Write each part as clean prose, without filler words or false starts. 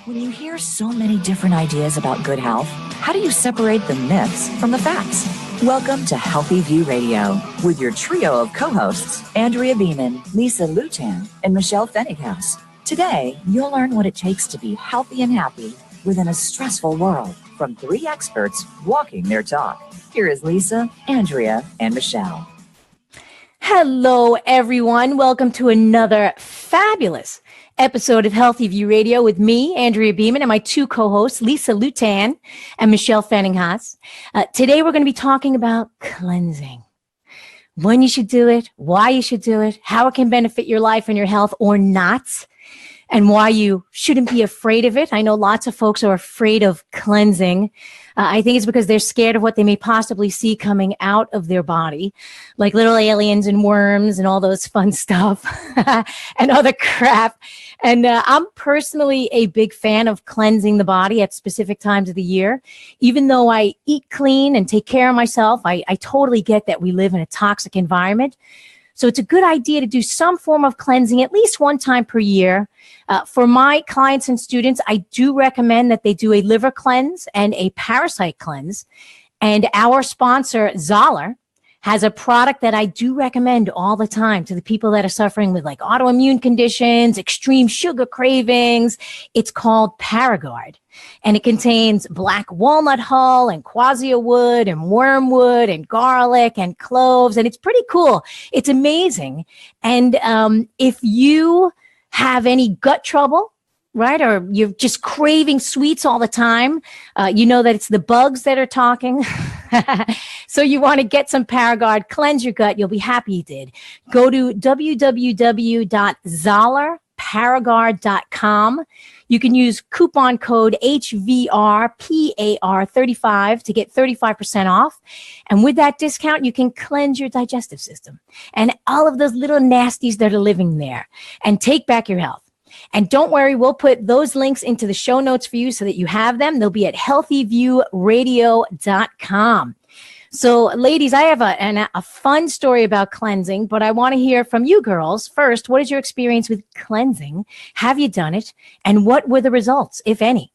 When you hear so many different ideas about good health, how do you separate the myths from the facts? Welcome to Healthy View Radio with your trio of co-hosts, Andrea Beaman, Lisa Lewtan, and Michelle Pfennighaus. Today, you'll learn what it takes to be healthy and happy within a stressful world from three experts walking their talk. Here is Lisa, Andrea, and Michelle. Hello, everyone. Welcome to another fabulous episode of Healthy View Radio with me, Andrea Beaman, and my two co-hosts, Lisa Lewtan and Michelle Pfennighaus. Today, we're going to be talking about cleansing. When you should do it, why you should do it, how it can benefit your life and your health or not, and why you shouldn't be afraid of it. I know lots of folks are afraid of cleansing. I think it's because they're scared of what they may possibly see coming out of their body, like little aliens and worms and all those fun stuff and other crap. And I'm personally a big fan of cleansing the body at specific times of the year. Even though I eat clean and take care of myself, I totally get that we live in a toxic environment. So it's a good idea to do some form of cleansing at least one time per year. For my clients and students, I do recommend that they do a liver cleanse and a parasite cleanse. And our sponsor, Zahler, has a product that I do recommend all the time to the people that are suffering with like autoimmune conditions, extreme sugar cravings. It's called Paragard. And it contains black walnut hull and quassia wood and wormwood and garlic and cloves. And it's pretty cool. It's amazing. And if you have any gut trouble, right, or you're just craving sweets all the time, you know that it's the bugs that are talking. So you want to get some Paragard, cleanse your gut. You'll be happy you did. Go to www.zahlerparagard.com. You can use coupon code HVRPAR35 to get 35% off. And with that discount, you can cleanse your digestive system and all of those little nasties that are living there and take back your health. And don't worry, we'll put those links into the show notes for you so that you have them. They'll be at healthyviewradio.com. So, ladies, I have a fun story about cleansing, but I want to hear from you girls. First, what is your experience with cleansing? Have you done it? And what were the results, if any?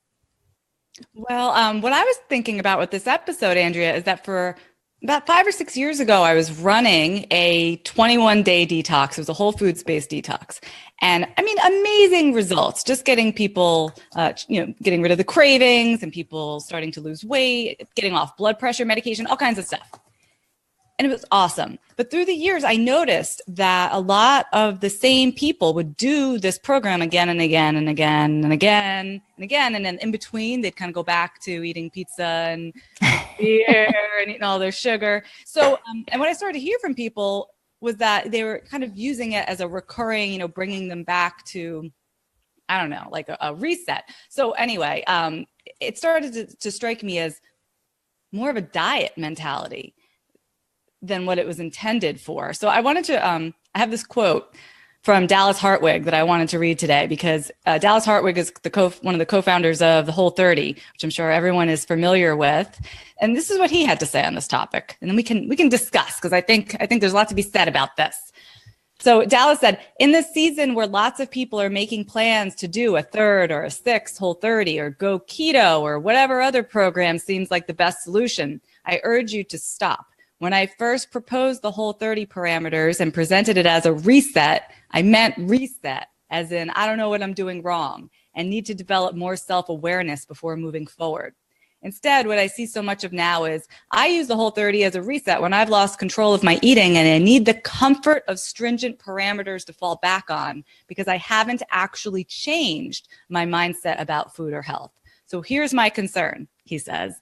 Well, what I was thinking about with this episode, Andrea, is that for about 5 or 6 years ago, I was running a 21-day detox. It was a whole foods-based detox. And I mean, amazing results, just getting people, getting rid of the cravings and people starting to lose weight, getting off blood pressure medication, all kinds of stuff. And it was awesome. But through the years, I noticed that a lot of the same people would do this program again and again and again and again and again. And then in between, they'd kind of go back to eating pizza and beer and eating all their sugar. So, and what I started to hear from people was that they were kind of using it as a recurring, bringing them back to, I don't know, like a reset. So anyway, it started to strike me as more of a diet mentality than what it was intended for. So I wanted to, I have this quote from Dallas Hartwig that I wanted to read today because Dallas Hartwig is one of the co-founders of the Whole30, which I'm sure everyone is familiar with. And this is what he had to say on this topic. And then we can discuss, because I think there's a lot to be said about this. So Dallas said, in this season where lots of people are making plans to do a third or a sixth Whole30 or go keto or whatever other program seems like the best solution, I urge you to stop. When I first proposed the Whole30 parameters and presented it as a reset, I meant reset, as in I don't know what I'm doing wrong and need to develop more self-awareness before moving forward. Instead, what I see so much of now is I use the Whole30 as a reset when I've lost control of my eating and I need the comfort of stringent parameters to fall back on because I haven't actually changed my mindset about food or health. So here's my concern, he says.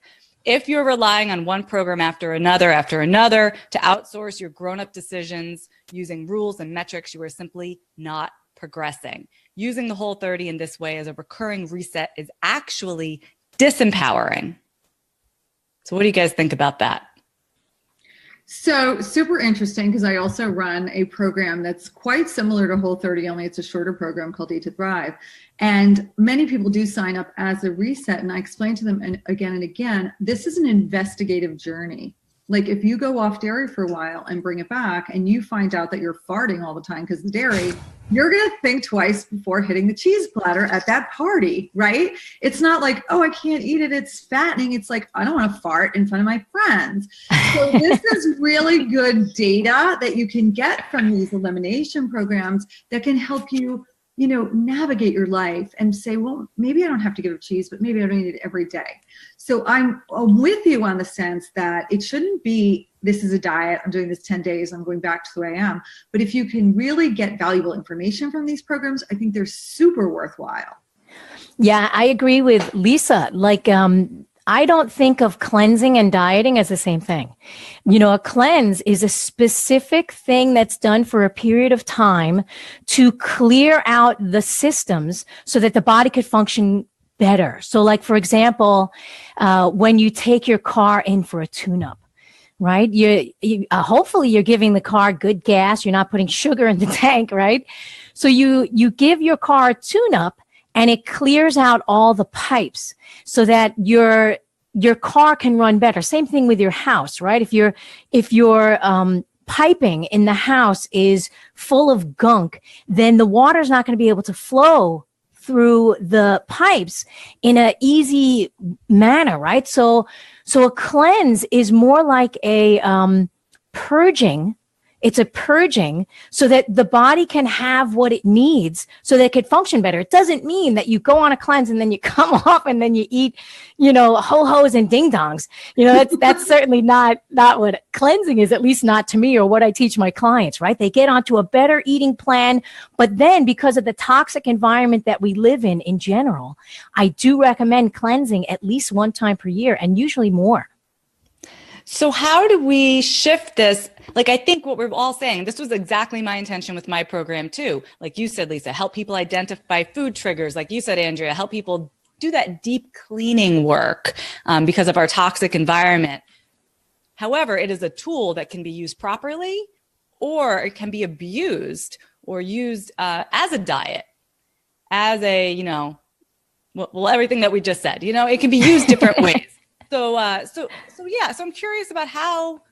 If you're relying on one program after another to outsource your grown-up decisions using rules and metrics, you are simply not progressing. Using the Whole30 in this way as a recurring reset is actually disempowering. So what do you guys think about that? So super interesting, because I also run a program that's quite similar to Whole30, only it's a shorter program called Eat to Thrive. And many people do sign up as a reset. And I explain to them again and again, this is an investigative journey. Like if you go off dairy for a while and bring it back and you find out that you're farting all the time because of the dairy, you're going to think twice before hitting the cheese platter at that party, right? It's not like, oh, I can't eat it, it's fattening. It's like, I don't want to fart in front of my friends. So this is really good data that you can get from these elimination programs that can help you, navigate your life and say, well, maybe I don't have to give up cheese, but maybe I don't eat it every day. So I'm with you on the sense that it shouldn't be, this is a diet, I'm doing this 10 days, I'm going back to the way I am. But if you can really get valuable information from these programs, I think they're super worthwhile. Yeah, I agree with Lisa. Like, I don't think of cleansing and dieting as the same thing. A cleanse is a specific thing that's done for a period of time to clear out the systems so that the body could function better. So like, for example, when you take your car in for a tune-up, right? Hopefully you're giving the car good gas. You're not putting sugar in the tank, right? So you give your car a tune-up, and it clears out all the pipes so that your car can run better. Same thing with your house, right? If your piping in the house is full of gunk, then the water's not going to be able to flow through the pipes in an easy manner, right? So a cleanse is more like a purging. It's a purging so that the body can have what it needs so that it could function better. It doesn't mean that you go on a cleanse and then you come off and then you eat, ho-hos and ding-dongs. That's certainly not what cleansing is, at least not to me or what I teach my clients, right? They get onto a better eating plan. But then because of the toxic environment that we live in general, I do recommend cleansing at least one time per year and usually more. So how do we shift this? Like, I think what we're all saying, this was exactly my intention with my program too. Like you said, Lisa, help people identify food triggers. Like you said, Andrea, help people do that deep cleaning work because of our toxic environment. However, it is a tool that can be used properly, or it can be abused or used as a diet, as a, everything that we just said, it can be used different ways. So I'm curious about how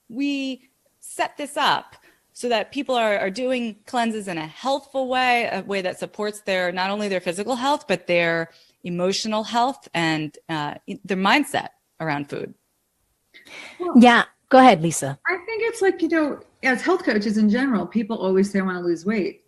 we set this up so that people are doing cleanses in a healthful way, a way that supports not only their physical health, but their emotional health and their mindset around food. Well, yeah, go ahead, Lisa. I think it's like, as health coaches in general, people always say, I want to lose weight.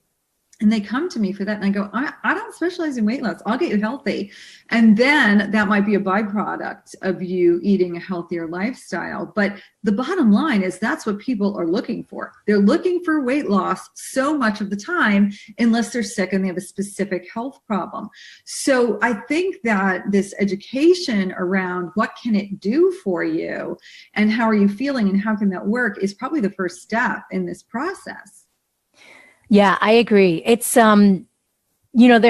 And they come to me for that. And I go, I don't specialize in weight loss. I'll get you healthy. And then that might be a byproduct of you eating a healthier lifestyle. But the bottom line is that's what people are looking for. They're looking for weight loss so much of the time, unless they're sick and they have a specific health problem. So I think that this education around what can it do for you and how are you feeling and how can that work is probably the first step in this process. Yeah, I agree. It's, there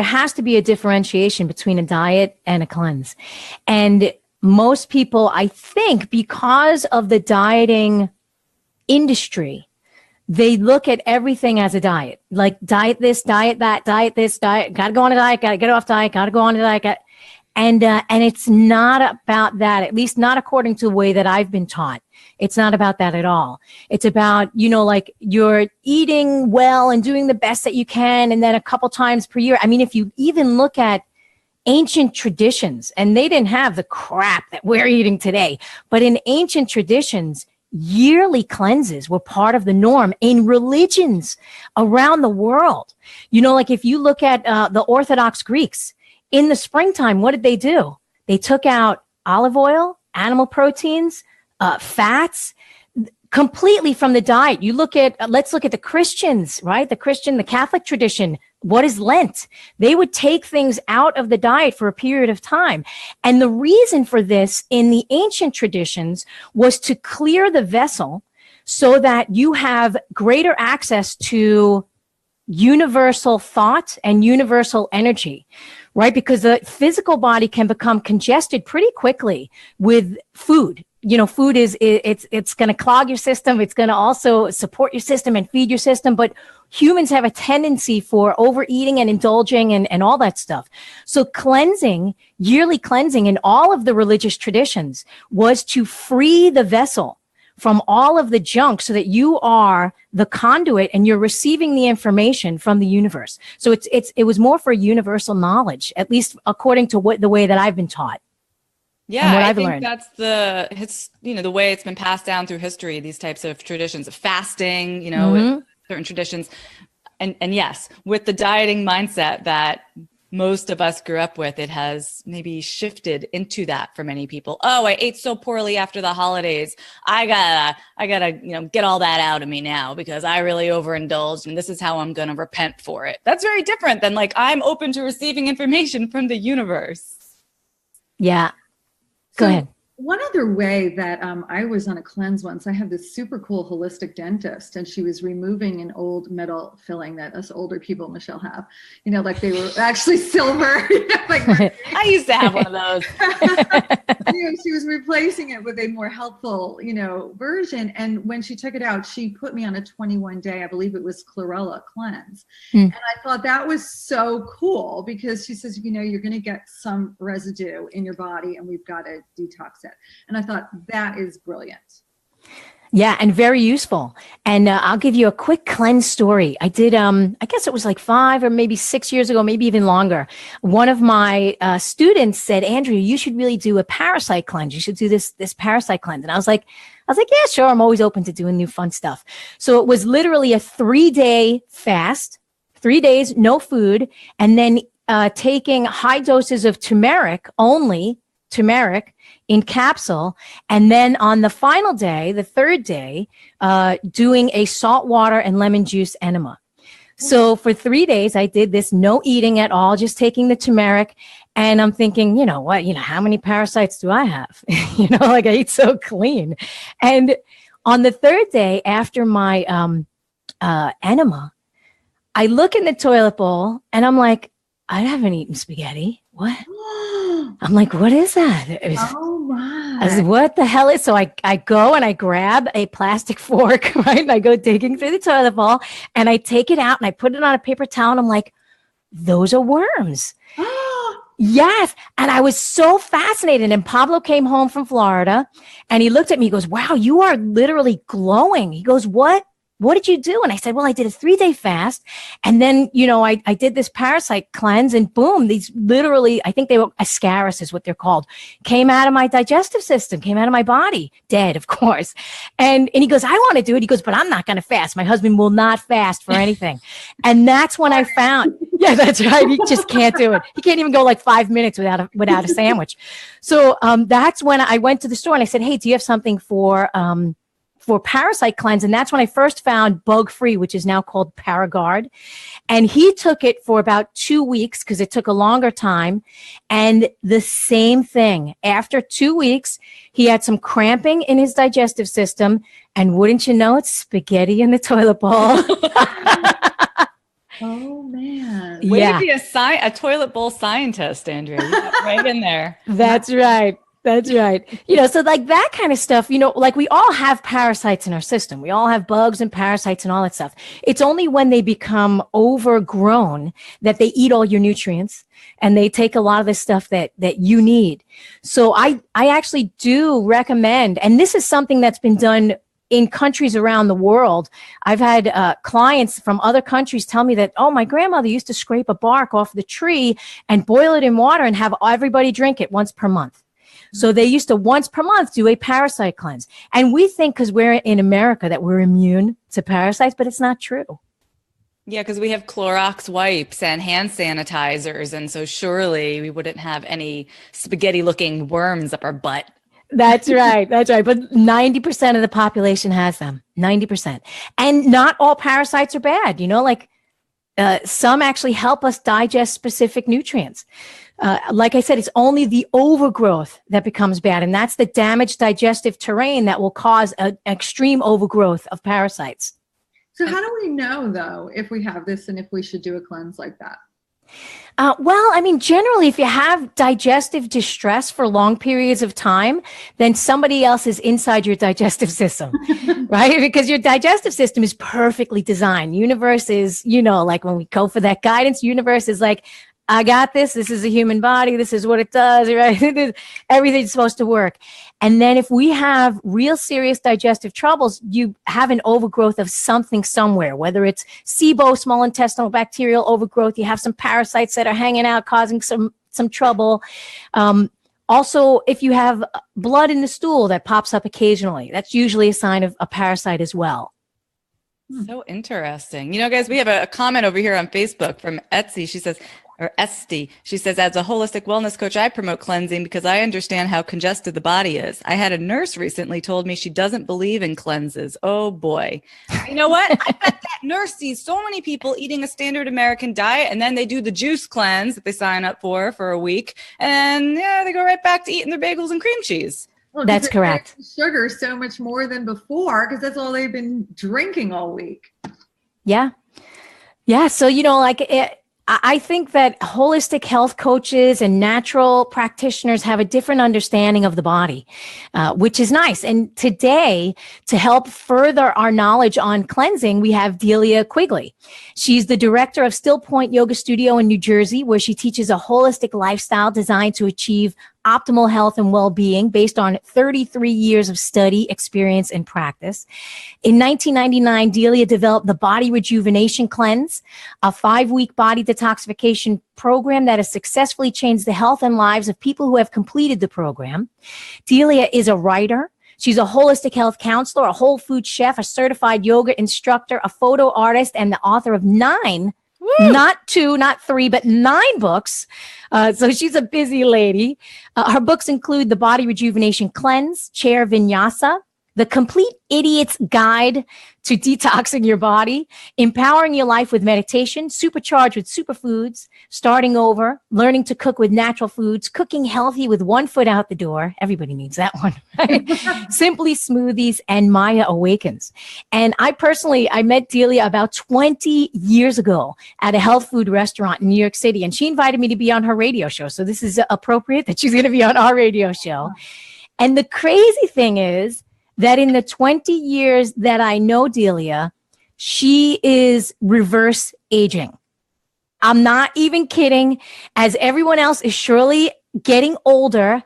has to be a differentiation between a diet and a cleanse. And most people, I think, because of the dieting industry, they look at everything as a diet. Like diet this, diet that, diet this, diet, gotta go on a diet, gotta get off diet, gotta go on a diet. And it's not about that, at least not according to the way that I've been taught. It's not about that at all. It's about, like you're eating well and doing the best that you can. And then a couple times per year. I mean, if you even look at ancient traditions, and they didn't have the crap that we're eating today, but in ancient traditions, yearly cleanses were part of the norm in religions around the world. Like if you look at the Orthodox Greeks, in the springtime, what did they do? They took out olive oil, animal proteins, fats, completely from the diet. Let's look at the Christians, right? The Catholic tradition. What is Lent? They would take things out of the diet for a period of time. And the reason for this in the ancient traditions was to clear the vessel so that you have greater access to universal thought and universal energy, right? Because the physical body can become congested pretty quickly with food. Food it's going to clog your system. It's going to also support your system and feed your system. But humans have a tendency for overeating and indulging and all that stuff. So yearly cleansing in all of the religious traditions was to free the vessel from all of the junk so that you are the conduit and you're receiving the information from the universe. So it was more for universal knowledge, at least according to the way that I've been taught. Yeah, what I I've think learned. that's the way it's been passed down through history, these types of traditions of fasting, certain traditions. And yes, with the dieting mindset that most of us grew up with, it has maybe shifted into that for many people. Oh, I ate so poorly after the holidays. I gotta, get all that out of me now because I really overindulged and this is how I'm going to repent for it. That's very different than like, I'm open to receiving information from the universe. Yeah. Go ahead. One other way that I was on a cleanse once, I have this super cool holistic dentist, and she was removing an old metal filling that us older people, Michelle, have. Like they were actually silver. I used to have one of those. She was replacing it with a more healthful, version. And when she took it out, she put me on a 21-day, I believe it was chlorella cleanse. And I thought that was so cool because she says, you're going to get some residue in your body and we've got to detox it. And I thought that is brilliant. Yeah, and very useful. And I'll give you a quick cleanse story. I did, I guess it was like 5 or maybe 6 years ago, maybe even longer. One of my students said, Andrea, you should really do a parasite cleanse. You should do this parasite cleanse. And I was like, yeah, sure. I'm always open to doing new fun stuff. So it was literally a 3-day fast, 3 days, no food, and then taking high doses of turmeric in capsule. And then on the final day, the 3rd day, doing a salt water and lemon juice enema. So for 3 days, I did this, no eating at all, just taking the turmeric. And I'm thinking, how many parasites do I have? I eat so clean. And on the 3rd day after my enema, I look in the toilet bowl and I'm like, I haven't eaten spaghetti. What? I'm like, what is that? Oh my. I said, what the hell is? So I go and I grab a plastic fork, right? And I go digging through the toilet bowl and I take it out and I put it on a paper towel and I'm like, those are worms. Yes. And I was so fascinated. And Pablo came home from Florida and he looked at me, he goes, wow, you are literally glowing. He goes, what did you do? And I said, well, I did a 3-day fast. And then, I did this parasite cleanse and boom, these literally, I think they were ascaris is what they're called, came out of my digestive system, came out of my body, dead, of course. And he goes, I want to do it. He goes, but I'm not going to fast. My husband will not fast for anything. And that's when I found, yeah, that's right. He just can't do it. He can't even go like 5 minutes without a sandwich. So that's when I went to the store and I said, hey, do you have something for parasite cleanse? And that's when I first found Bug Free, which is now called Paragard. And he took it for about 2 weeks because it took a longer time. And the same thing. After 2 weeks, he had some cramping in his digestive system. And wouldn't you know, it's spaghetti in the toilet bowl. Oh, man. Way to be a toilet bowl scientist, Andrea. You got right in there. That's right. That's right. So like that kind of stuff, like we all have parasites in our system. We all have bugs and parasites and all that stuff. It's only when they become overgrown that they eat all your nutrients and they take a lot of the stuff that you need. So I actually do recommend, and this is something that's been done in countries around the world. I've had clients from other countries tell me that, oh, my grandmother used to scrape a bark off the tree and boil it in water and have everybody drink it once per month. So they used to once per month do a parasite cleanse. And we think because we're in America that we're immune to parasites, but it's not true. Yeah, because we have Clorox wipes and hand sanitizers. And so surely we wouldn't have any spaghetti looking worms up our butt. That's right. That's right. But 90% of the population has them. 90%. And not all parasites are bad. Some actually help us digest specific nutrients. Like I said, it's only the overgrowth that becomes bad. And that's the damaged digestive terrain that will cause an extreme overgrowth of parasites. So how do we know, though, if we have this and if we should do a cleanse like that? Generally, if you have digestive distress for long periods of time, then somebody else is inside your digestive system, right? Because your digestive system is perfectly designed. Universe is, like when we go for that guidance, universe is like, I got this. This is a human body. This is what it does, right? Everything's supposed to work. And then if we have real serious digestive troubles, you have an overgrowth of something somewhere, whether it's SIBO, small intestinal bacterial overgrowth, you have some parasites that are hanging out, causing some trouble. Also, if you have blood in the stool that pops up occasionally, that's usually a sign of a parasite as well. So interesting. You know, guys, we have a comment over here on Facebook from Etsy. She says, or Esty, she says, as a holistic wellness coach, I promote cleansing because I understand how congested the body is. I had a nurse recently told me she doesn't believe in cleanses. Oh boy. You know what? I bet that nurse sees so many people eating a standard American diet, and then they do the juice cleanse that they sign up for a week. And yeah, they go right back to eating their bagels and cream cheese. Well, that's correct. Sugar so much more than before because that's all they've been drinking all week. Yeah. Yeah. So, you know, like I think that holistic health coaches and natural practitioners have a different understanding of the body, which is nice. And today, to help further our knowledge on cleansing, we have Delia Quigley. She's the director of Still Point Yoga Studio in New Jersey, where she teaches a holistic lifestyle designed to achieve optimal health and well-being based on 33 years of study, experience, and practice. In 1999, Delia developed the Body Rejuvenation Cleanse, a 5-week body detoxification program that has successfully changed the health and lives of people who have completed the program. Delia is a writer. She's a holistic health counselor, a whole food chef, a certified yoga instructor, a photo artist, and the author of 9 not 2, not 3, but 9 books. So she's a busy lady. Her books include The Body Rejuvenation Cleanse, Chair Vinyasa, The Complete Idiot's Guide to Detoxing Your Body, Empowering Your Life with Meditation, Supercharged with Superfoods, Starting Over, Learning to Cook with Natural Foods, Cooking Healthy with One Foot Out the Door. Everybody needs that one, right? Simply Smoothies, and Maya Awakens. And I met Delia about 20 years ago at a health food restaurant in New York City, and she invited me to be on her radio show. So this is appropriate that she's going to be on our radio show. And the crazy thing is, that in the 20 years that I know Delia, she is reverse aging. I'm not even kidding. As everyone else is surely getting older,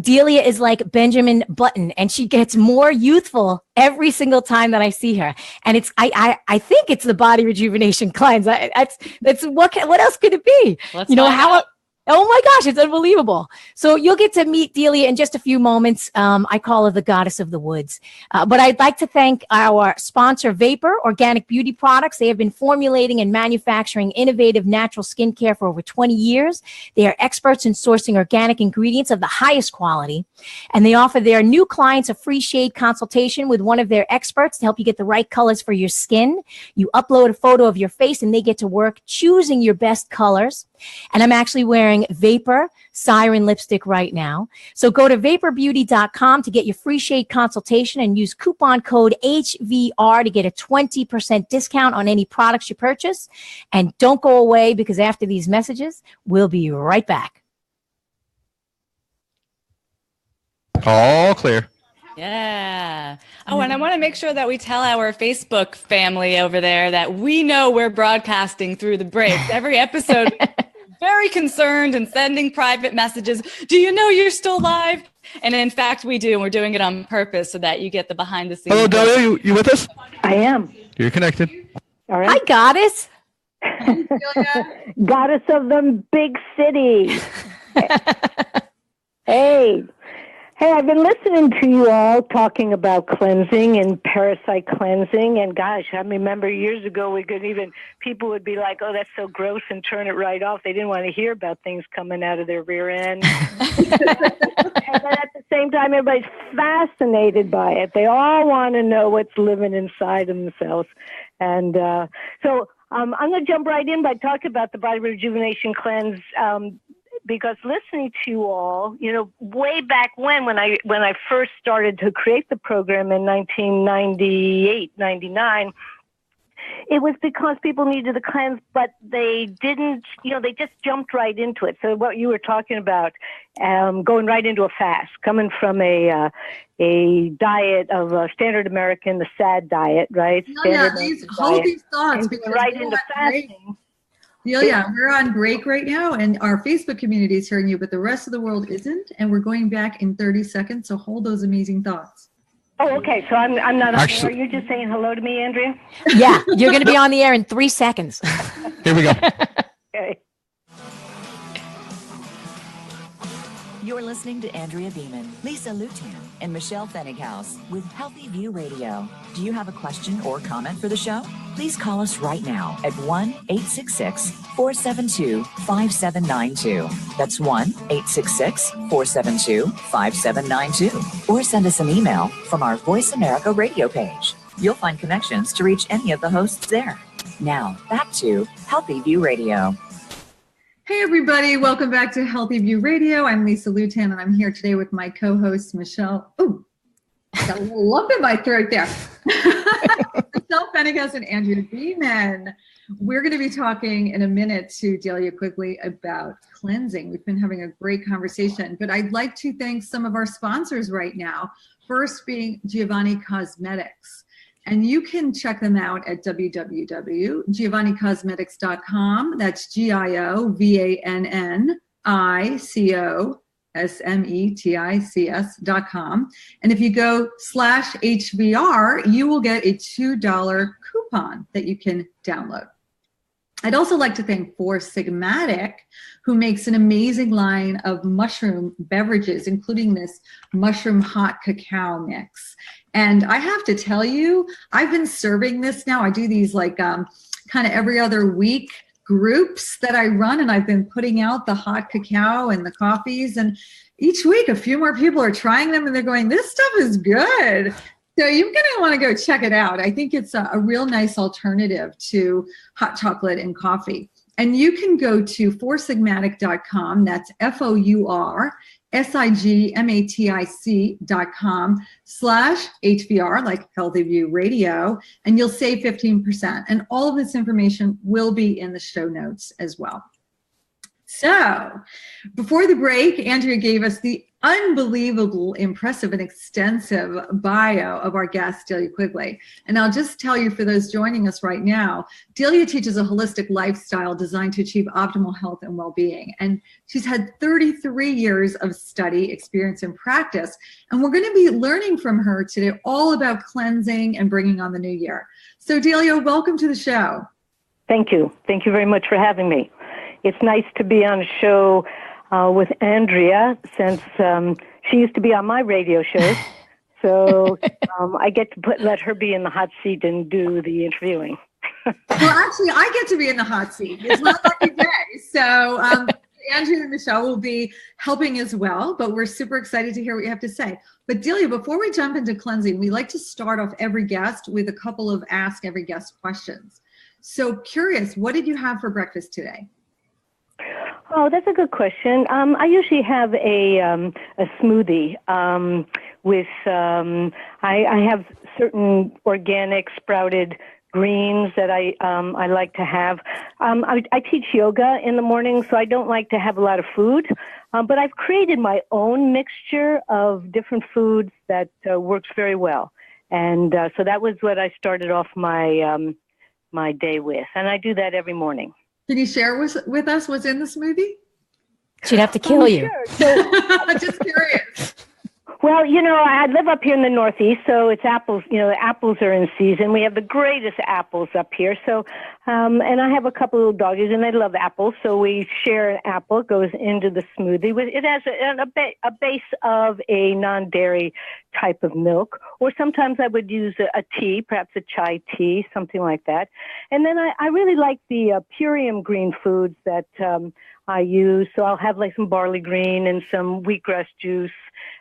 Delia is like Benjamin Button, and she gets more youthful every single time that I see her. And I think it's the Body Rejuvenation Cleanse. That's what else could it be? Let's find out. Oh my gosh, it's unbelievable. So you'll get to meet Delia in just a few moments. I call her the goddess of the woods. But I'd like to thank our sponsor, Vapor Organic Beauty Products. They have been formulating and manufacturing innovative natural skincare for over 20 years. They are experts in sourcing organic ingredients of the highest quality. And they offer their new clients a free shade consultation with one of their experts to help you get the right colors for your skin. You upload a photo of your face and they get to work choosing your best colors. And I'm actually wearing Vapor Siren lipstick right now. So go to vaporbeauty.com to get your free shade consultation and use coupon code HVR to get a 20% discount on any products you purchase. And don't go away, because after these messages, we'll be right back. All clear. Yeah. Oh, and I want to make sure that we tell our Facebook family over there that we know we're broadcasting through the breaks. Every episode, we're very concerned and sending private messages. Do you know you're still live? And in fact, we do. And we're doing it on purpose so that you get the behind the scenes. Hello, Delia. You with us? I am. You're connected. All right. Hi, goddess. Goddess of the big city. Hey. Hey, I've been listening to you all talking about cleansing and parasite cleansing. And gosh, I remember years ago, people would be like, oh, that's so gross, and turn it right off. They didn't want to hear about things coming out of their rear end. And then at the same time, everybody's fascinated by it. They all want to know what's living inside themselves. And so I'm going to jump right in by talking about the Body Rejuvenation Cleanse. Because listening to you all, way back when I first started to create the program in 1998, 99, it was because people needed a cleanse, but they didn't, they just jumped right into it. So what you were talking about, going right into a fast, coming from a diet of a standard American, the SAD diet, right? Hold these thoughts, because right into fasting. Delia, we're on break right now, and our Facebook community is hearing you, but the rest of the world isn't, and we're going back in 30 seconds, so hold those amazing thoughts. Oh, okay. So I'm not on the air. You're just saying hello to me, Andrea? Yeah, you're going to be on the air in 3 seconds. Here we go. Okay. You're listening to Andrea Beaman, Lisa Lewtan, and Michelle Pfennighaus with Healthy View Radio. Do you have a question or comment for the show? Please call us right now at 1-866-472-5792. That's 1-866-472-5792. Or send us an email from our Voice America radio page. You'll find connections to reach any of the hosts there. Now, back to Healthy View Radio. Hey, everybody. Welcome back to Healthy View Radio. I'm Lisa Lewtan, and I'm here today with my co-host, Michelle. Oh, got a little lump in my throat there. Michelle Pfennighaus and Andrea Beaman. We're going to be talking in a minute to Delia Quigley about cleansing. We've been having a great conversation, but I'd like to thank some of our sponsors right now. First being Giovanni Cosmetics. And you can check them out at www.giovannicosmetics.com. That's GIOVANNICOSMETICS.com. And if you go /HVR, you will get a $2 coupon that you can download. I'd also like to thank Four Sigmatic, who makes an amazing line of mushroom beverages, including this mushroom hot cacao mix. And I have to tell you, I've been serving this now. I do these like kind of every other week groups that I run, and I've been putting out the hot cacao and the coffees. And each week, a few more people are trying them, and they're going, this stuff is good. So you're going to want to go check it out. I think it's a real nice alternative to hot chocolate and coffee. And you can go to foursigmatic.com. That's FOURSIGMATIC.com/HVR, like Healthy View Radio, and you'll save 15%. And all of this information will be in the show notes as well. So before the break, Andrea gave us the unbelievable, impressive, and extensive bio of our guest, Delia Quigley. And I'll just tell you, for those joining us right now, Delia teaches a holistic lifestyle designed to achieve optimal health and well-being. And she's had 33 years of study, experience, and practice. And we're going to be learning from her today all about cleansing and bringing on the new year. So Delia, welcome to the show. Thank you. Thank you very much for having me. It's nice to be on a show with Andrea, since she used to be on my radio shows. So I get to let her be in the hot seat and do the interviewing. Well, actually, I get to be in the hot seat. It's not lucky day. So Andrea and Michelle will be helping as well, but we're super excited to hear what you have to say. But Delia, before we jump into cleansing, we like to start off every guest with a couple of Ask Every Guest questions. So curious, what did you have for breakfast today? Oh, that's a good question. I usually have a smoothie with, I have certain organic sprouted greens that I like to have. I teach yoga in the morning, so I don't like to have a lot of food, but I've created my own mixture of different foods that works very well. And so that was what I started off my my day with, and I do that every morning. Can you share with us what's in the smoothie? She'd have to kill you. Sure. Just curious. Well, you know, I live up here in the Northeast, so it's apples. You know, the apples are in season. We have the greatest apples up here. So, and I have a couple little doggies, and they love apples. So we share an apple. It goes into the smoothie. It has a base of a non-dairy type of milk, or sometimes I would use a tea, perhaps a chai tea, something like that. And then I really like the Purium green foods that I use. So I'll have like some barley green and some wheatgrass juice.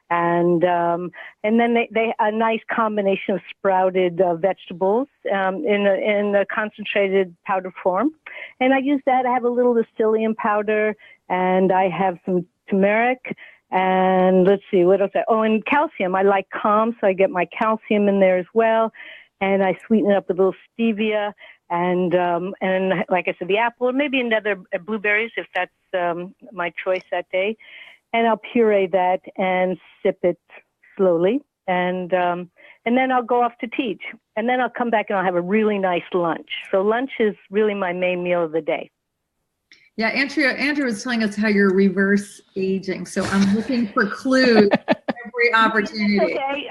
And then they a nice combination of sprouted vegetables in a concentrated powder form, and I use that. I have a little psyllium powder, and I have some turmeric, and let's see what else. And calcium. I like calm, so I get my calcium in there as well, and I sweeten it up with a little stevia, and like I said, the apple, or maybe another blueberries if that's my choice that day. And I'll puree that and sip it slowly. And then I'll go off to teach. And then I'll come back and I'll have a really nice lunch. So lunch is really my main meal of the day. Yeah, Andrea was telling us how you're reverse aging. So I'm looking for clues every opportunity. Okay.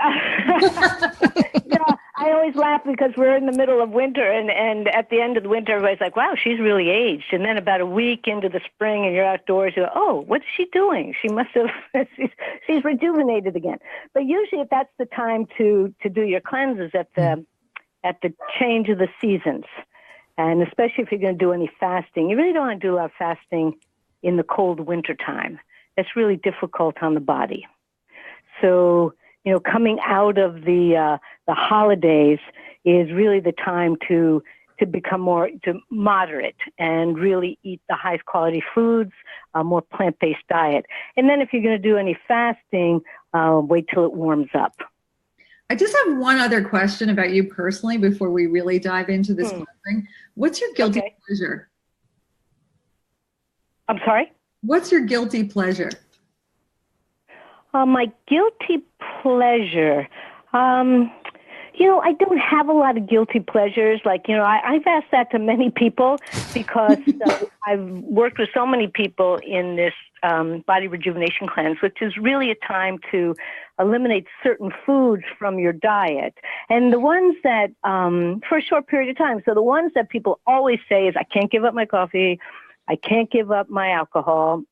I always laugh because we're in the middle of winter, and at the end of the winter, everybody's like, wow, she's really aged. And then about a week into the spring and you're outdoors, you go, oh, what's she doing? She must have, she's rejuvenated again. But usually if that's the time to do your cleanses at the change of the seasons. And especially if you're going to do any fasting, you really don't want to do a lot of fasting in the cold winter time. It's really difficult on the body. So, coming out of the holidays is really the time to become to moderate and really eat the highest quality foods, a more plant-based diet. And then if you're going to do any fasting, wait till it warms up. I just have one other question about you personally before we really dive into this thing. What's your guilty pleasure? I'm sorry? What's your guilty pleasure? My guilty pleasure. I don't have a lot of guilty pleasures. I've asked that to many people because I've worked with so many people in this Body Rejuvenation Cleanse, which is really a time to eliminate certain foods from your diet. And the ones that, for a short period of time, so the ones that people always say is, I can't give up my coffee, I can't give up my alcohol,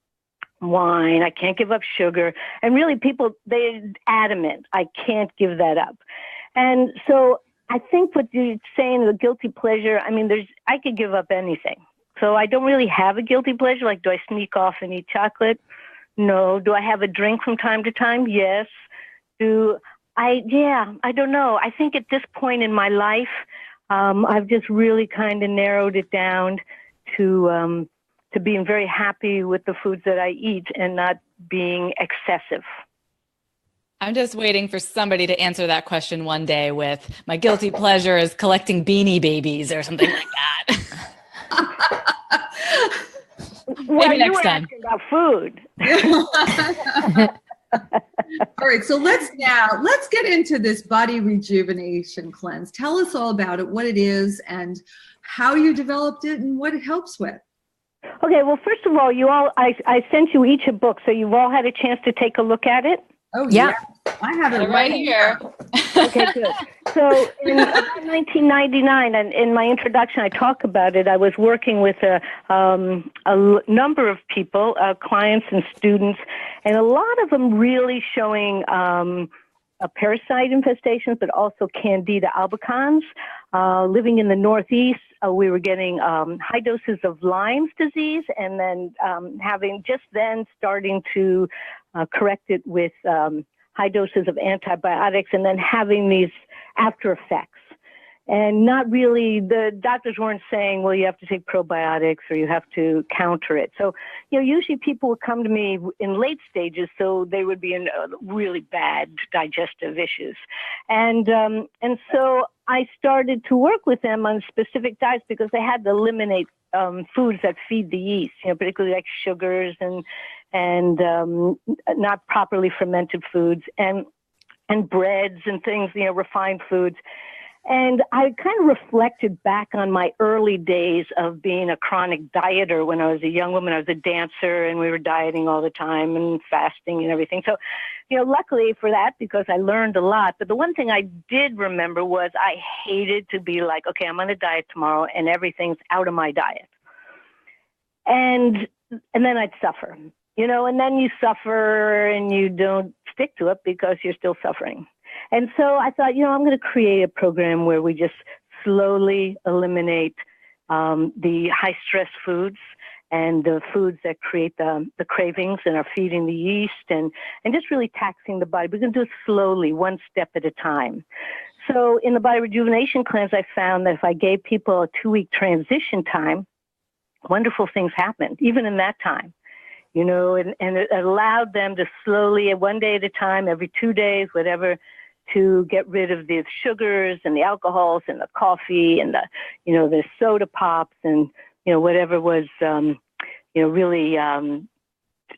wine, I can't give up sugar. And really they're adamant, I can't give that up. And so I think what you're saying, the guilty pleasure, I could give up anything. So I don't really have a guilty pleasure. Like, do I sneak off and eat chocolate? No. Do I have a drink from time to time? Yes. I don't know. I think at this point in my life, I've just really kind of narrowed it down to being very happy with the foods that I eat and not being excessive. I'm just waiting for somebody to answer that question one day with, my guilty pleasure is collecting Beanie Babies or something like that. Maybe next time. About food. All right, so let's get into this Body Rejuvenation Cleanse. Tell us all about it, what it is, and how you developed it, and what it helps with. Okay, well, first of all, I sent you each a book, so you've all had a chance to take a look at it. Oh, yeah. I have it right here. Okay, good. So in 1999, and in my introduction, I talk about it. I was working with a number of people, clients and students, and a lot of them really showing parasite infestations, but also Candida albicans. Living in the Northeast, we were getting high doses of Lyme's disease, and then starting to correct it with high doses of antibiotics, and then having these after effects. And not really, the doctors weren't saying, well, you have to take probiotics or you have to counter it. So, usually people would come to me in late stages, so they would be in really bad digestive issues. And so I started to work with them on specific diets because they had to eliminate foods that feed the yeast, particularly like sugars and not properly fermented foods and breads and things, refined foods. And I kind of reflected back on my early days of being a chronic dieter. When I was a young woman, I was a dancer and we were dieting all the time and fasting and everything. So, luckily for that, because I learned a lot. But the one thing I did remember was I hated to be like, okay, I'm on a diet tomorrow and everything's out of my diet. And then I'd suffer, and then you suffer and you don't stick to it because you're still suffering. And so I thought, I'm going to create a program where we just slowly eliminate the high stress foods and the foods that create the cravings and are feeding the yeast and just really taxing the body. We're going to do it slowly, one step at a time. So in the Body Rejuvenation Cleanse, I found that if I gave people a 2-week transition time, wonderful things happened, even in that time. And it allowed them to slowly, one day at a time, every 2 days, whatever, to get rid of the sugars and the alcohols and the coffee and the soda pops and, whatever was, really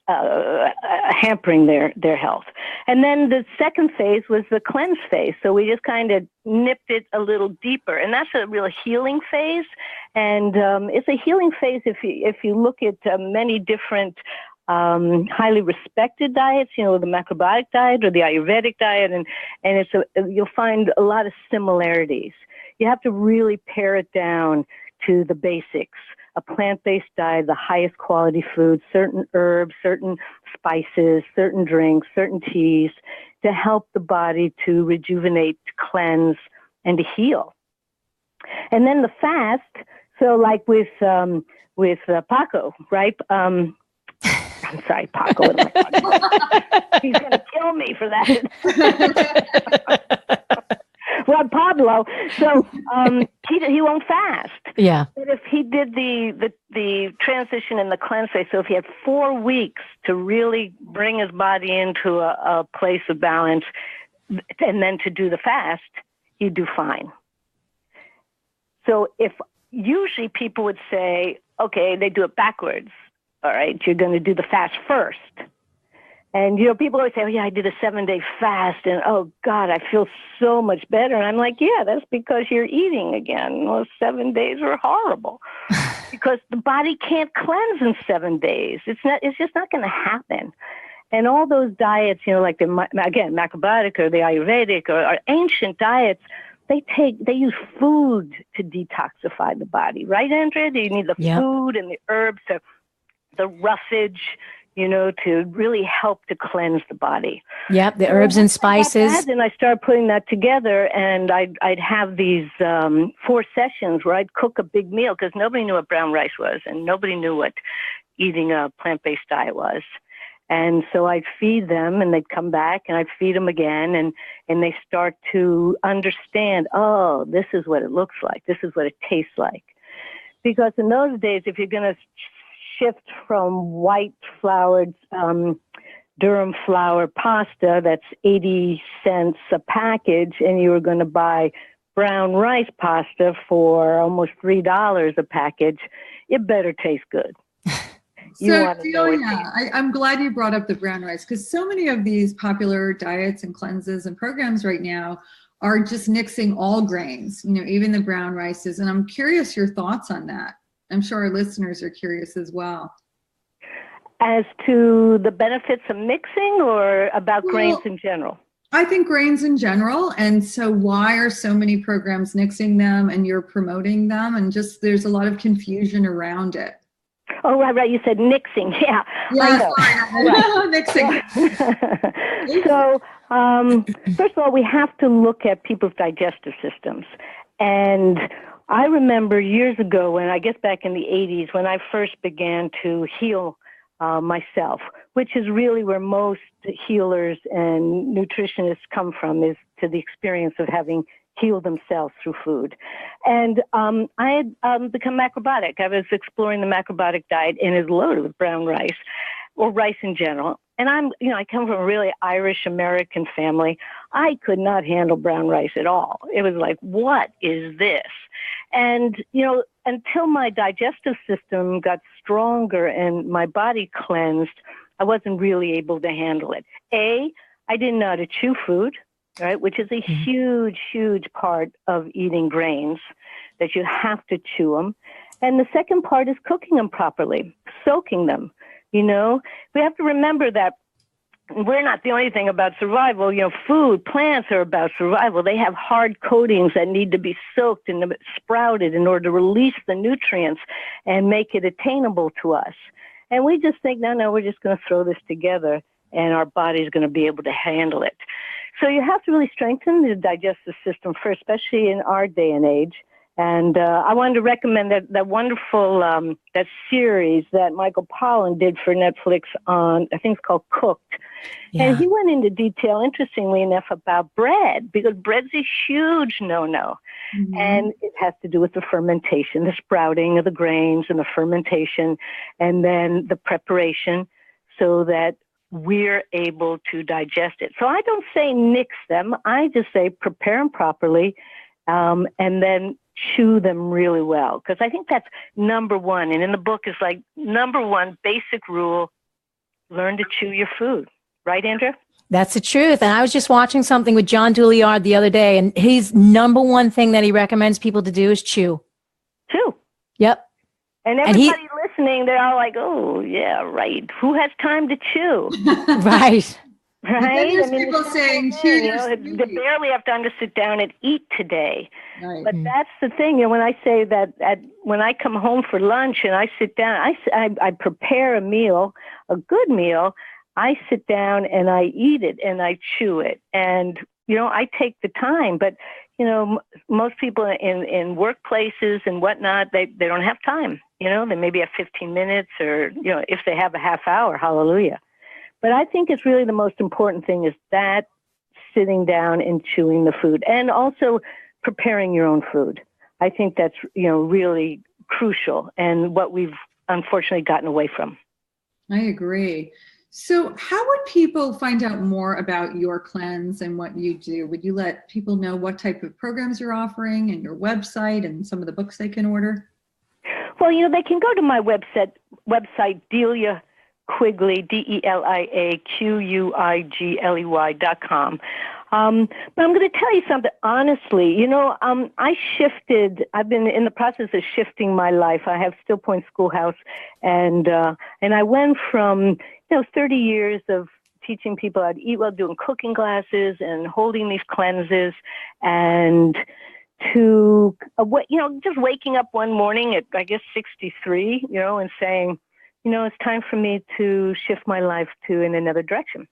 hampering their health. And then the second phase was the cleanse phase. So we just kind of nipped it a little deeper. And that's a real healing phase. And it's a healing phase if you look at many different highly respected diets, the macrobiotic diet or the Ayurvedic diet. And you'll find a lot of similarities. You have to really pare it down to the basics. A plant-based diet, the highest quality food, certain herbs, certain spices, certain drinks, certain teas to help the body to rejuvenate, to cleanse, and to heal. And then the fast, so like with Paco, right? I'm sorry, Paco. He's going to kill me for that. Well, Pablo, so he won't fast. Yeah. But if he did the transition in the cleanse phase, so if he had 4 weeks to really bring his body into a place of balance, and then to do the fast, he'd do fine. So if usually people would say, okay, they do it backwards. All right, you're going to do the fast first. And, people always say, oh, yeah, I did a 7-day fast, and, oh, God, I feel so much better. And I'm like, yeah, that's because you're eating again. Those 7 days are horrible because the body can't cleanse in 7 days. It's just not going to happen. And all those diets, like macrobiotic or the Ayurvedic or ancient diets, they use food to detoxify the body. Right, Andrea? You need the food and the herbs, the roughage, to really help to cleanse the body. Yep, the herbs and spices. And I started putting that together, and I'd have these 4 sessions where I'd cook a big meal because nobody knew what brown rice was, and nobody knew what eating a plant-based diet was. And so I'd feed them, and they'd come back, and I'd feed them again, and they start to understand, oh, this is what it looks like. This is what it tastes like. Because in those days, if you're going to shift from white floured durum flour pasta that's 80 cents a package, and you were going to buy brown rice pasta for almost $3 a package, it better taste good. So, Delia, I'm glad you brought up the brown rice because so many of these popular diets and cleanses and programs right now are just nixing all grains, even the brown rices. And I'm curious your thoughts on that. I'm sure our listeners are curious as well. As to the benefits of mixing or about grains in general? I think grains in general. And so why are so many programs nixing them and you're promoting them? And just there's a lot of confusion around it. Oh, right. You said nixing. Yeah. Right. Nixing. So, first of all, we have to look at people's digestive systems. And I remember years ago when I guess back in the 80s when I first began to heal myself, which is really where most healers and nutritionists come from, is to the experience of having healed themselves through food. And I had become macrobiotic. I was exploring the macrobiotic diet and is loaded with brown rice or rice in general. And I come from a really Irish American family. I could not handle brown rice at all. It was like, what is this? And, until my digestive system got stronger and my body cleansed, I wasn't really able to handle it. I didn't know how to chew food, right? Which is a huge, huge part of eating grains, that you have to chew them. And the second part is cooking them properly, soaking them. We have to remember that we're not the only thing about survival. Food, plants are about survival. They have hard coatings that need to be soaked and sprouted in order to release the nutrients and make it attainable to us. And we just think, no, we're just going to throw this together and our body's going to be able to handle it. So you have to really strengthen the digestive system first, especially in our day and age. And I wanted to recommend that wonderful that series that Michael Pollan did for Netflix on, I think it's called Cooked. Yeah. And he went into detail, interestingly enough, about bread, because bread's a huge no-no. Mm-hmm. And it has to do with the fermentation, the sprouting of the grains and the fermentation, and then the preparation so that we're able to digest it. So I don't say nix them. I just say prepare them properly and then chew them really well, because I think that's number one. And in the book is like number one basic rule: learn to chew your food. Right, Andrea? That's the truth. And I was just watching something with John Douillard the other day, and his number one thing that he recommends people to do is chew. Chew. Yep. And everybody listening, they're all like, oh, yeah, right. Who has time to chew? Right. Right? There's people saying, they barely have time to sit down and eat today. Right. But that's the thing. When I say that when I come home for lunch and I sit down, I prepare a meal, a good meal. I sit down and I eat it and I chew it. And, I take the time. But, most people in workplaces and whatnot, they don't have time. They maybe have 15 minutes or, if they have a half hour, hallelujah. But I think it's really the most important thing is that sitting down and chewing the food and also preparing your own food. I think that's, really crucial and what we've unfortunately gotten away from. I agree. So how would people find out more about your cleanse and what you do? Would you let people know what type of programs you're offering and your website and some of the books they can order? Well, they can go to my website Delia Quigley, DeliaQuigley.com. But I'm going to tell you something, honestly, I've been in the process of shifting my life. I have Still Point Schoolhouse, and I went from, 30 years of teaching people how to eat well, doing cooking classes and holding these cleanses, and to, just waking up one morning at, I guess, 63, and saying, it's time for me to shift my life in another direction.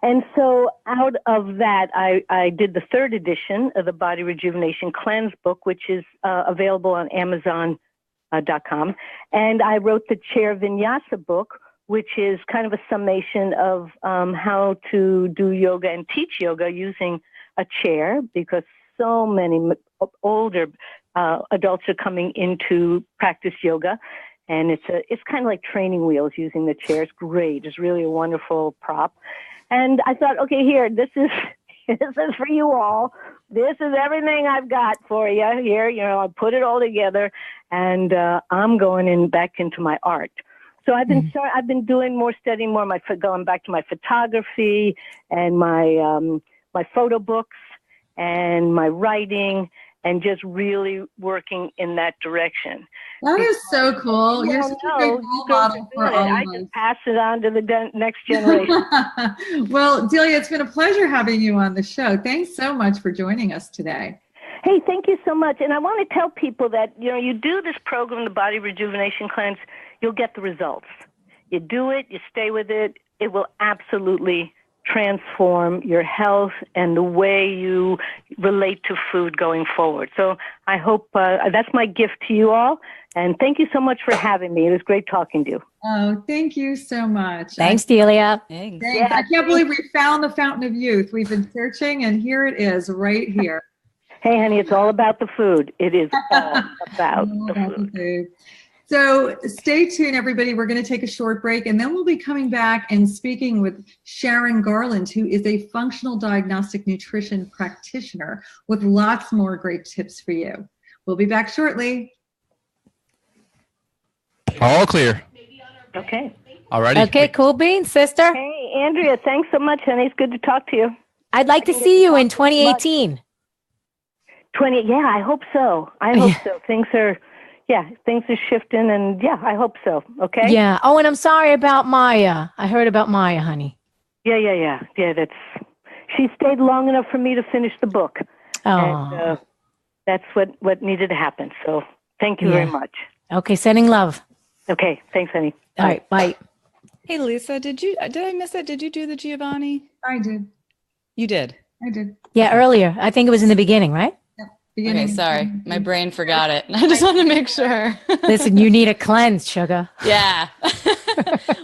And so out of that, I did the third edition of the Body Rejuvenation Cleanse book, which is available on Amazon.com. And I wrote the Chair Vinyasa book, which is kind of a summation of how to do yoga and teach yoga using a chair, because so many older adults are coming into practice yoga. And it's kind of like training wheels using the chair. It's great. It's really a wonderful prop. And I thought, okay, here, this is for you all. This is everything I've got for you here. I put it all together, and I'm going back into my art. So I've been doing more studying, going back to my photography and my photo books and my writing, and just really working in that direction. That is so cool. You're such a great role model for all of us. I can pass it on to the next generation. Well, Delia, it's been a pleasure having you on the show. Thanks so much for joining us today. Hey, thank you so much. And I want to tell people that, you do this program, the Body Rejuvenation Cleanse, you'll get the results. You do it, you stay with it, it will absolutely transform your health and the way you relate to food going forward. So I hope that's my gift to you all. And thank you so much for having me. It was great talking to you. Oh, thank you so much. Thanks, Delia. Thanks. Yeah, I can't believe we found the fountain of youth. We've been searching, and here it is right here. Hey, honey, it's all about the food. It is all about the food. So stay tuned, everybody. We're going to take a short break, and then we'll be coming back and speaking with Sharon Garland, who is a functional diagnostic nutrition practitioner with lots more great tips for you. We'll be back shortly. All clear. Okay. All righty. Okay, cool beans, sister. Hey, Andrea, thanks so much, honey. It's good to talk to you. I'd like to see you in 2018. Yeah, I hope so. Things are shifting, and yeah, I hope so. Okay. Yeah. Oh, and I'm sorry about Maya. I heard about Maya, honey. Yeah. She stayed long enough for me to finish the book. Oh. And that's what needed to happen. So thank you very much. Okay, sending love. Okay, thanks, honey. All right, bye. Hey, Lisa, did I miss it? Did you do the Giovanni? I did. You did? I did. Yeah, earlier. I think it was in the beginning, right? Okay, sorry. My brain forgot it. I just want to make sure. Listen, you need a cleanse, sugar. Yeah.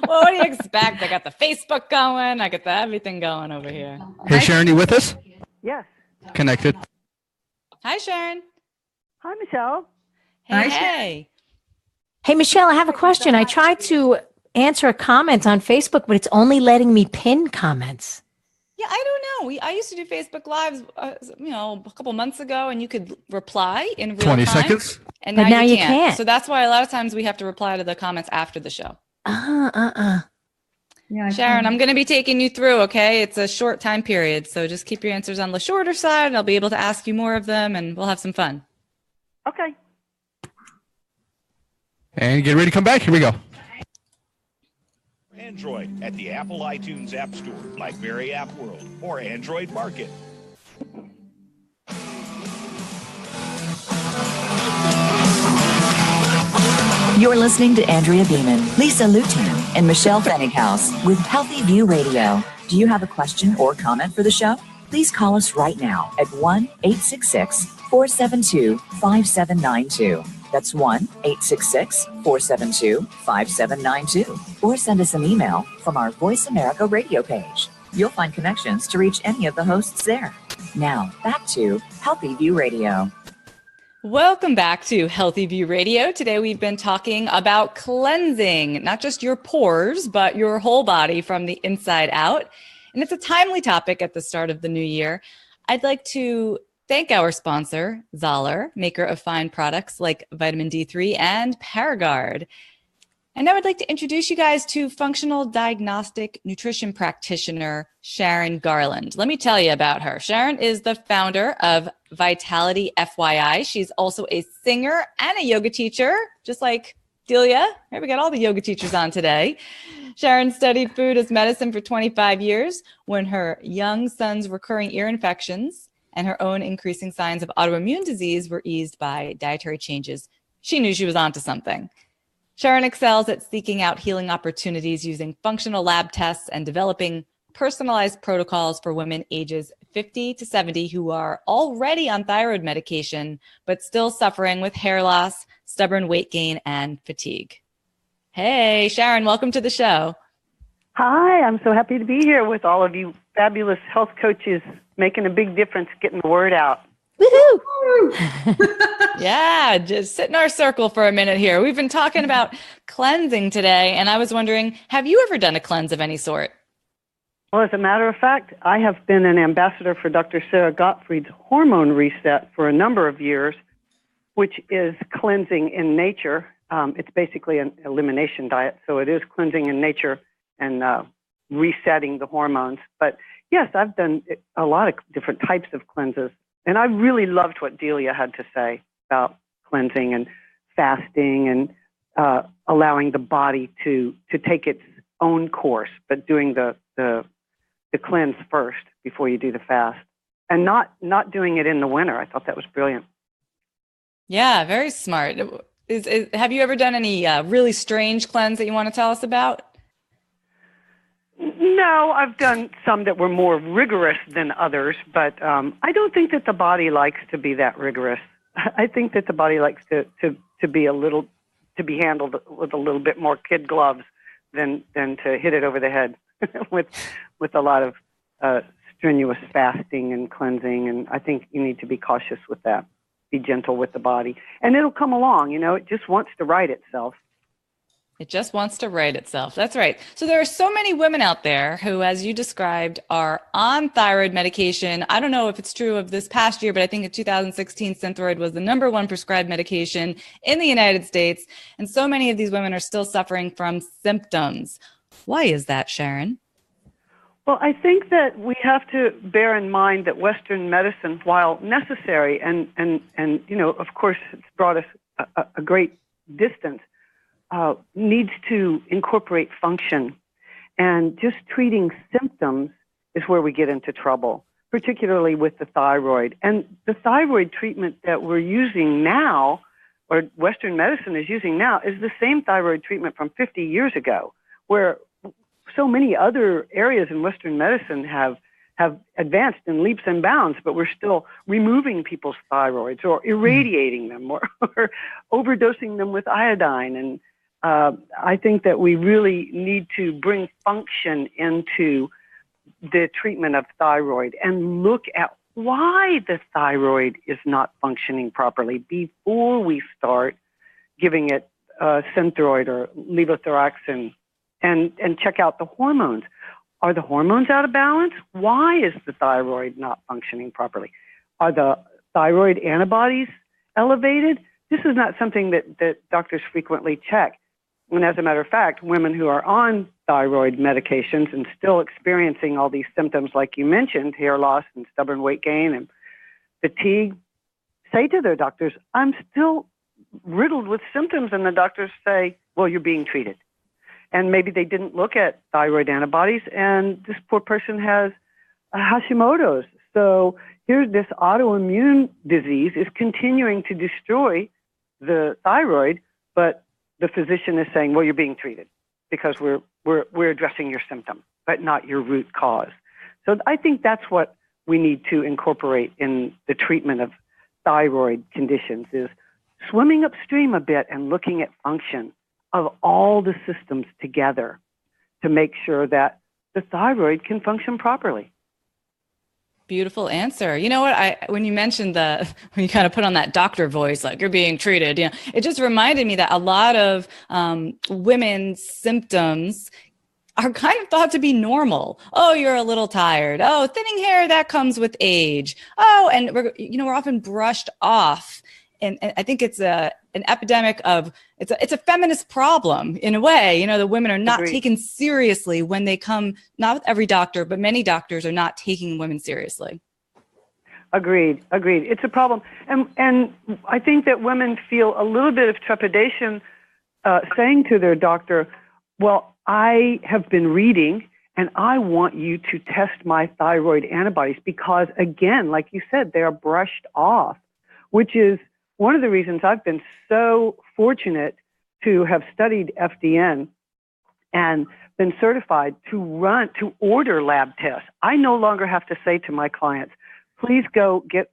Well, what do you expect? I got the Facebook going. I got everything going over here. Hey, Sharon, you with us? Yes. Connected. Hi, Sharon. Hi, Michelle. Hey. Hey, Michelle, I have a question. I tried to answer a comment on Facebook, but it's only letting me pin comments. Yeah, I don't know. I used to do Facebook Lives, a couple months ago, and you could reply in real 20 time. seconds. And But now you can't. So that's why a lot of times we have to reply to the comments after the show. Yeah, Sharon, I'm going to be taking you through, okay? It's a short time period, so just keep your answers on the shorter side, and I'll be able to ask you more of them, and we'll have some fun. Okay. And get ready to come back. Here we go. Android at the Apple iTunes App Store, BlackBerry App World, or Android Market. You're listening to Andrea Beaman, Lisa Lewtan, and Michelle Pfennighaus with Healthy View Radio. Do you have a question or comment for the show? Please call us right now at 1-866-472-5792. That's 1-866-472-5792. Or send us an email from our Voice America radio page. You'll find connections to reach any of the hosts there. Now, back to Healthy View Radio. Welcome back to Healthy View Radio. Today we've been talking about cleansing, not just your pores, but your whole body from the inside out. And it's a timely topic at the start of the new year. I'd like to thank our sponsor, Zahler, maker of fine products like vitamin D3 and Paragard. And I would like to introduce you guys to functional diagnostic nutrition practitioner, Sharon Garland. Let me tell you about her. Sharon is the founder of Vitality FYI. She's also a singer and a yoga teacher, just like Delia. Here we got all the yoga teachers on today. Sharon studied food as medicine for 25 years when her young son's recurring ear infections and her own increasing signs of autoimmune disease were eased by dietary changes. She knew she was onto something. Sharon excels at seeking out healing opportunities using functional lab tests and developing personalized protocols for women ages 50 to 70 who are already on thyroid medication, but still suffering with hair loss, stubborn weight gain, and fatigue. Hey, Sharon, welcome to the show. Hi, I'm so happy to be here with all of you fabulous health coaches making a big difference, getting the word out. Woohoo! Yeah, just sit in our circle for a minute here. We've been talking about cleansing today, and I was wondering, have you ever done a cleanse of any sort? Well, as a matter of fact, I have been an ambassador for Dr. Sarah Gottfried's Hormone Reset for a number of years, which is cleansing in nature. It's basically an elimination diet, so it is cleansing in nature and resetting the hormones. But yes, I've done a lot of different types of cleanses. And I really loved what Delia had to say about cleansing and fasting and allowing the body to take its own course, but doing the cleanse first before you do the fast, and not doing it in the winter. I thought that was brilliant. Yeah, very smart. Have you ever done any really strange cleanse that you want to tell us about? No, I've done some that were more rigorous than others, but I don't think that the body likes to be that rigorous. I think that the body likes to be handled with a little bit more kid gloves than to hit it over the head with a lot of strenuous fasting and cleansing. And I think you need to be cautious with that. Be gentle with the body, and it'll come along. It just wants to right itself. It just wants to right itself. That's right. So there are so many women out there who, as you described, are on thyroid medication. I don't know if it's true of this past year, but I think in 2016, Synthroid was the #1 prescribed medication in the United States. And so many of these women are still suffering from symptoms. Why is that, Sharon? Well, I think that we have to bear in mind that Western medicine, while necessary and of course, it's brought us a great distance, needs to incorporate function. And just treating symptoms is where we get into trouble, particularly with the thyroid. And the thyroid treatment that we're using now, or Western medicine is using now, is the same thyroid treatment from 50 years ago, where so many other areas in Western medicine have advanced in leaps and bounds, but we're still removing people's thyroids or irradiating them or overdosing them with iodine. And I think that we really need to bring function into the treatment of thyroid and look at why the thyroid is not functioning properly before we start giving it Synthroid or levothyroxine, and check out the hormones. Are the hormones out of balance? Why is the thyroid not functioning properly? Are the thyroid antibodies elevated? This is not something that doctors frequently check. And as a matter of fact, women who are on thyroid medications and still experiencing all these symptoms like you mentioned, hair loss and stubborn weight gain and fatigue, say to their doctors, I'm still riddled with symptoms. And the doctors say, well, you're being treated. And maybe they didn't look at thyroid antibodies, and this poor person has Hashimoto's. So here's this autoimmune disease is continuing to destroy the thyroid, but the physician is saying, well, you're being treated because we're addressing your symptom, but not your root cause. So I think that's what we need to incorporate in the treatment of thyroid conditions, is swimming upstream a bit and looking at function of all the systems together to make sure that the thyroid can function properly. Beautiful answer. You know what? When you mentioned when you kind of put on that doctor voice, like you're being treated, it just reminded me that a lot of women's symptoms are kind of thought to be normal. Oh, you're a little tired. Oh, thinning hair, that comes with age. Oh, and we're often brushed off. And I think it's an epidemic of, it's a feminist problem in a way. The women are not Agreed. taken seriously when they come, not with every doctor, but many doctors are not taking women seriously. Agreed. It's a problem. And I think that women feel a little bit of trepidation saying to their doctor, well, I have been reading and I want you to test my thyroid antibodies because, again, like you said, they are brushed off, which is one of the reasons I've been so fortunate to have studied FDN and been certified to order lab tests. I no longer have to say to my clients, please go get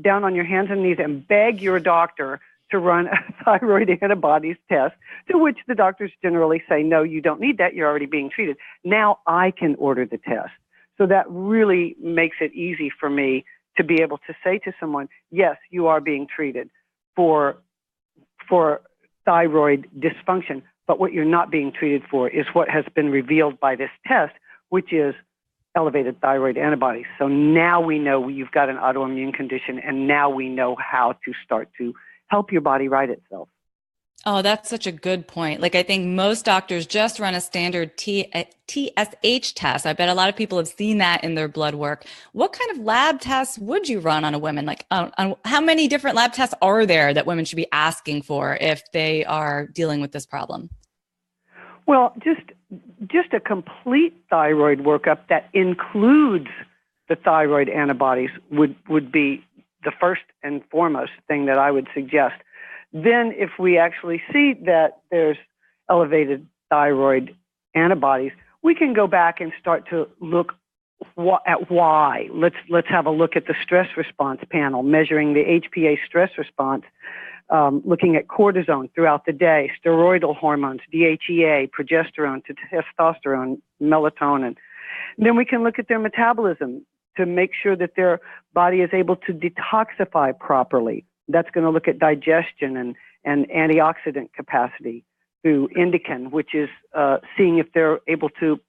down on your hands and knees and beg your doctor to run a thyroid antibodies test, to which the doctors generally say, no, you don't need that. You're already being treated. Now I can order the test. So that really makes it easy for me to be able to say to someone, yes, you are being treated for thyroid dysfunction, but what you're not being treated for is what has been revealed by this test, which is elevated thyroid antibodies. So now we know you've got an autoimmune condition, and now we know how to start to help your body right itself. Oh, that's such a good point. Like, I think most doctors just run a standard TSH test. I bet a lot of people have seen that in their blood work. What kind of lab tests would you run on a woman? Like, how many different lab tests are there that women should be asking for if they are dealing with this problem? Well, just a complete thyroid workup that includes the thyroid antibodies would be the first and foremost thing that I would suggest. Then if we actually see that there's elevated thyroid antibodies, we can go back and start to look at why. Let's have a look at the stress response panel, measuring the HPA stress response, looking at cortisone throughout the day, steroidal hormones, DHEA, progesterone, testosterone, melatonin. And then we can look at their metabolism to make sure that their body is able to detoxify properly. That's going to look at digestion and antioxidant capacity through indican, which is seeing if they're able to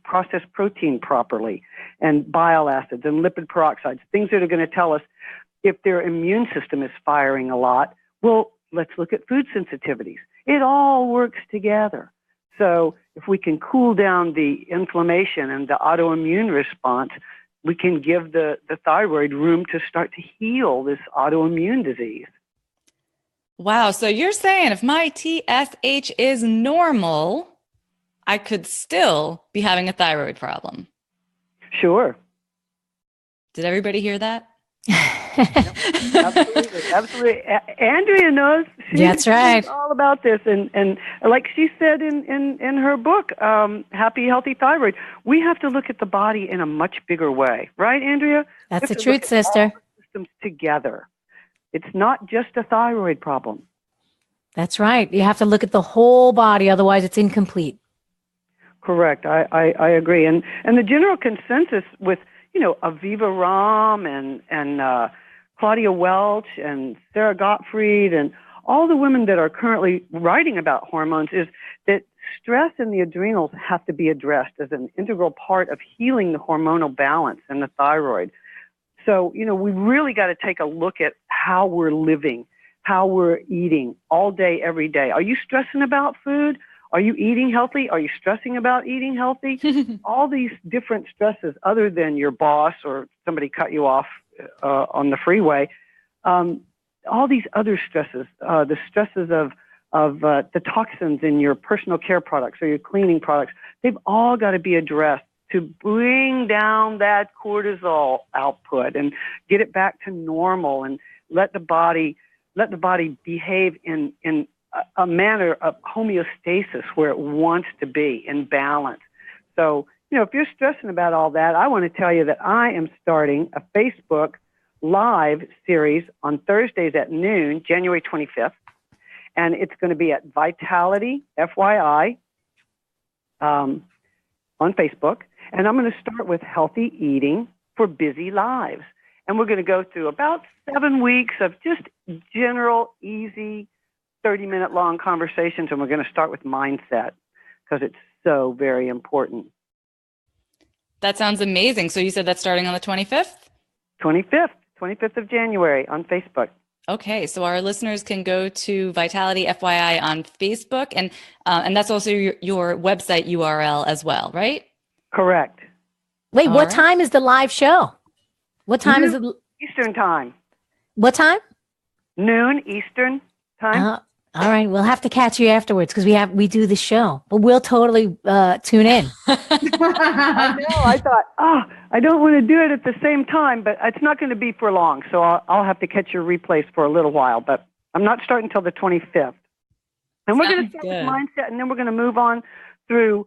process protein properly, and bile acids and lipid peroxides, things that are going to tell us if their immune system is firing a lot. Well, let's look at food sensitivities. It all works together. So if we can cool down the inflammation and the autoimmune response, we can give the thyroid room to start to heal this autoimmune disease. Wow. So you're saying if my TSH is normal, I could still be having a thyroid problem? Sure. Did everybody hear that? Absolutely. Andrea knows. That's right. She's all about this, and like she said in her book, Happy Healthy Thyroid, we have to look at the body in a much bigger way, right, Andrea? That's the truth, sister. All the systems together. It's not just a thyroid problem. That's right. You have to look at the whole body, otherwise it's incomplete. Correct. I agree, and the general consensus with Aviva Romm and Claudia Welch and Sarah Gottfried and all the women that are currently writing about hormones is that stress in the adrenals have to be addressed as an integral part of healing the hormonal balance in the thyroid. So, we really got to take a look at how we're living, how we're eating all day, every day. Are you stressing about food? Are you eating healthy? Are you stressing about eating healthy? All these different stresses other than your boss or somebody cut you off on the freeway. All these other stresses, the stresses of the toxins in your personal care products or your cleaning products, they've all got to be addressed to bring down that cortisol output and get it back to normal and let the body behave in a manner of homeostasis where it wants to be in balance. So, if you're stressing about all that, I want to tell you that I am starting a Facebook Live series on Thursdays at noon, January 25th. And it's going to be at Vitality, FYI, on Facebook. And I'm going to start with healthy eating for busy lives. And we're going to go through about 7 weeks of just general, easy, 30-minute long conversations. And we're going to start with mindset because it's so very important. That sounds amazing. So you said that's starting on the 25th? 25th of January on Facebook. Okay, so our listeners can go to Vitality FYI on Facebook, and that's also your website URL as well, right? Correct. Wait, what time is the live show? What time is it? Eastern time. What time? Noon Eastern time. All right, we'll have to catch you afterwards because we do the show, but we'll totally tune in. I know. I thought, I don't want to do it at the same time, but it's not going to be for long, so I'll have to catch your replays for a little while. But I'm not starting until the 25th, and we're going to start with mindset, and then we're going to move on through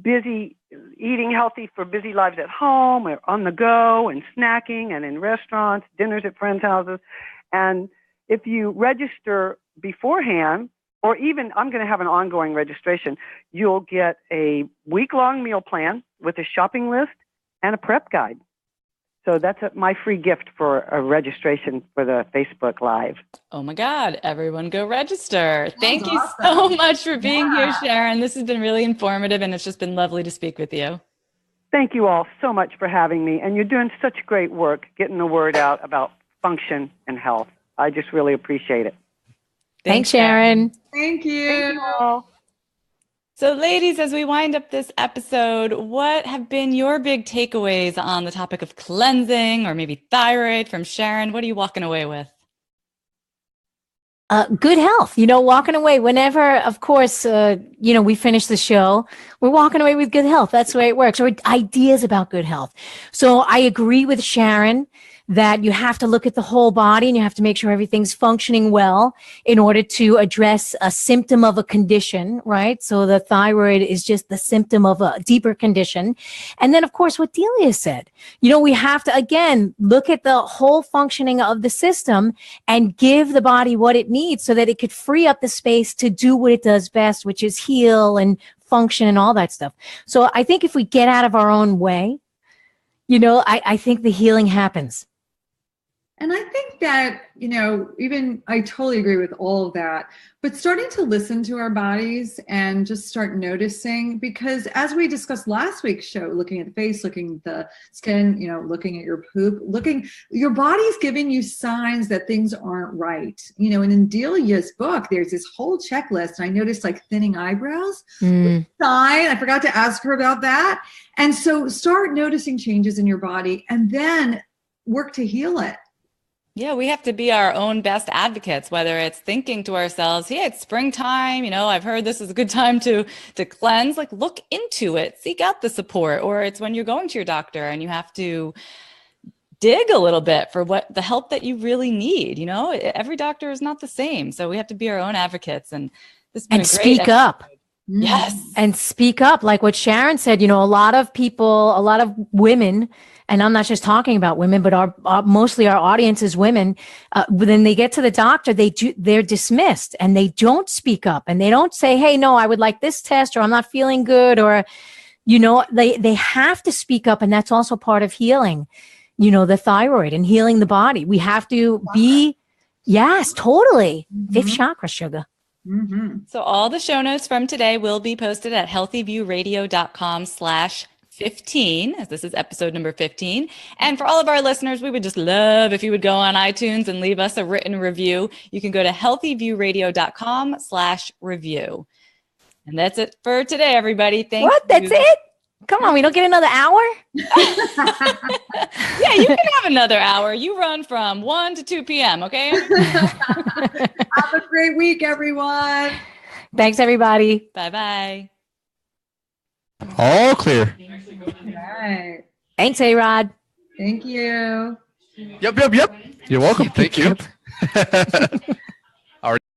busy eating healthy for busy lives at home or on the go and snacking and in restaurants, dinners at friends' houses, and if you register beforehand, or even I'm going to have an ongoing registration, you'll get a week-long meal plan with a shopping list and a prep guide. So that's my free gift for a registration for the Facebook Live. Oh my God, everyone go register. Thank you so much for being here, Sharon. This has been really informative, and it's just been lovely to speak with you. Thank you all so much for having me. And you're doing such great work getting the word out about function and health. I just really appreciate it. Thanks, Sharon. Thank you. Thank you all. So ladies, as we wind up this episode, what have been your big takeaways on the topic of cleansing or maybe thyroid from Sharon? What are you walking away with? Good health, walking away whenever, of course, we finish the show, we're walking away with good health. That's the way it works, or ideas about good health. So I agree with Sharon that you have to look at the whole body and you have to make sure everything's functioning well in order to address a symptom of a condition, right? So the thyroid is just the symptom of a deeper condition. And then, of course, what Delia said, we have to, again, look at the whole functioning of the system and give the body what it needs so that it could free up the space to do what it does best, which is heal and function and all that stuff. So I think if we get out of our own way, I think the healing happens. And I think that, even I totally agree with all of that, but starting to listen to our bodies and just start noticing, because as we discussed last week's show, looking at the face, looking at the skin, looking at your poop, your body's giving you signs that things aren't right. And in Delia's book, there's this whole checklist. I noticed like thinning eyebrows, sign. I forgot to ask her about that. And so start noticing changes in your body and then work to heal it. Yeah, we have to be our own best advocates, whether it's thinking to ourselves, hey, it's springtime, I've heard this is a good time to cleanse, like look into it, seek out the support, or it's when you're going to your doctor and you have to dig a little bit for what the help that you really need. Every doctor is not the same. So we have to be our own advocates and this has been a great speak episode. Up. Yes. And speak up, like what Sharon said, a lot of people, a lot of women, and I'm not just talking about women, but mostly our audience is women. When they get to the doctor, they're dismissed and they don't speak up and they don't say, hey, no, I would like this test, or I'm not feeling good, or, they have to speak up. And that's also part of healing, the thyroid and healing the body. We have to be, yes, totally. Fifth chakra, sugar. So all the show notes from today will be posted at healthyviewradio.com/. 15, as this is episode number 15. And for all of our listeners, we would just love if you would go on iTunes and leave us a written review. You can go to healthyviewradio.com/review. And that's it for today, everybody. Thank you. What? That's it? Come on, we don't get another hour? Yeah, you can have another hour. You run from 1 to 2 p.m., okay? Have a great week, everyone. Thanks, everybody. Bye-bye. All clear. All right. Thanks, A-Rod. Thank you. Yep. You're welcome. Thank you.